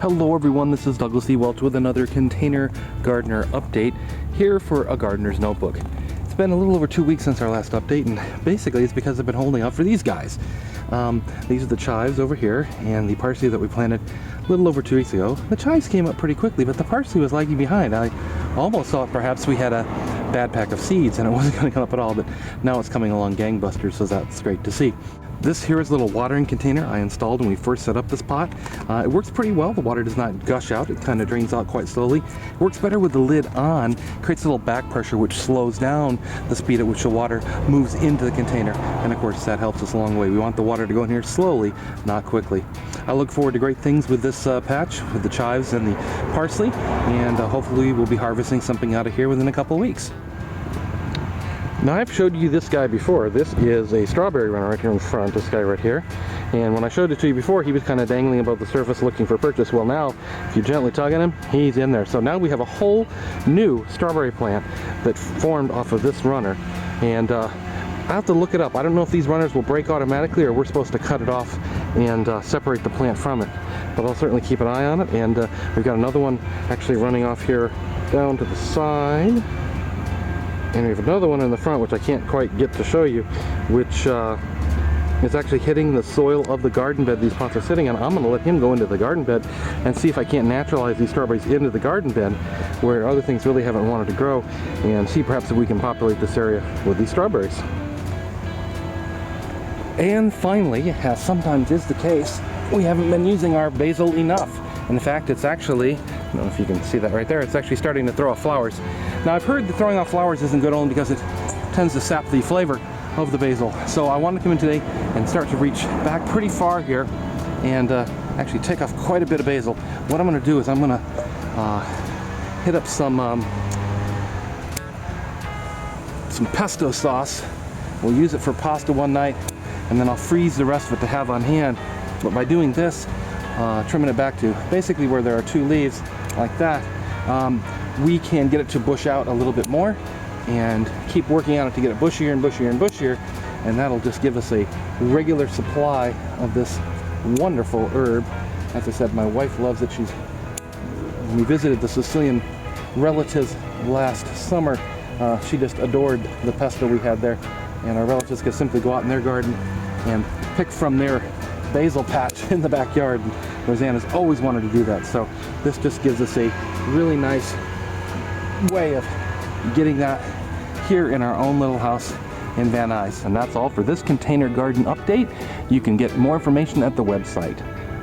Hello everyone, this is Douglas E. Welch with another Container Gardener update here for A Gardener's Notebook. It's been a little over 2 weeks since our last update, and basically it's because I've been holding out for these guys. These are the chives over here and the parsley that we planted a little over 2 weeks ago. The chives came up pretty quickly, but the parsley was lagging behind. I almost thought perhaps we had a bad pack of seeds and it wasn't going to come up at all, but now it's coming along gangbusters, so that's great to see. This here is a little watering container I installed when we first set up this pot. It works pretty well. The water does not gush out. It kind of drains out quite slowly. It works better with the lid on. Creates a little back pressure which slows down the speed at which the water moves into the container. And of course that helps us a long way. We want the water to go in here slowly, not quickly. I look forward to great things with this patch, with the chives and the parsley. And hopefully we'll be harvesting something out of here within a couple of weeks. Now I've showed you this guy before. This is a strawberry runner right here in front, this guy right here. And when I showed it to you before, he was kind of dangling above the surface looking for purchase. Well now, if you gently tug on him, he's in there. So now we have a whole new strawberry plant that formed off of this runner. And I have to look it up. I don't know if these runners will break automatically or we're supposed to cut it off and separate the plant from it. But I'll certainly keep an eye on it. And we've got another one actually running off here down to the side. And we have another one in the front, which I can't quite get to show you, which is actually hitting the soil of the garden bed these pots are sitting on. I'm going to let him go into the garden bed and see if I can't naturalize these strawberries into the garden bed where other things really haven't wanted to grow, and see perhaps if we can populate this area with these strawberries. And finally, as sometimes is the case, we haven't been using our basil enough. In fact, it's actually, I don't know if you can see that right there, it's actually starting to throw off flowers. Now I've heard that throwing off flowers isn't good only because it tends to sap the flavor of the basil. So I want to come in today and start to reach back pretty far here and actually take off quite a bit of basil. What I'm going to do is I'm going to hit up some pesto sauce. We'll use it for pasta one night and then I'll freeze the rest of it to have on hand. But by doing this, trimming it back to basically where there are 2 leaves like that, we can get it to bush out a little bit more and keep working on it to get it bushier and bushier and bushier, and that'll just give us a regular supply of this wonderful herb. As I said, my wife loves it. We visited the Sicilian relatives last summer. She just adored the pesto we had there, and our relatives could simply go out in their garden and pick from their basil patch in the backyard. Rosanna's always wanted to do that, so this just gives us a really nice way of getting that here in our own little house in Van Nuys. And that's all for this container garden update. You can get more information at the website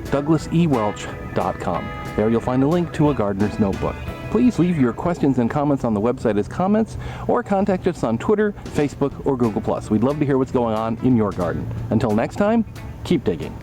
douglasewelch.com. There you'll find a link to A Gardener's Notebook. Please leave your questions and comments on the website as comments, or contact us on Twitter, Facebook, or Google+. We'd love to hear what's going on in your garden. Until next time, keep digging.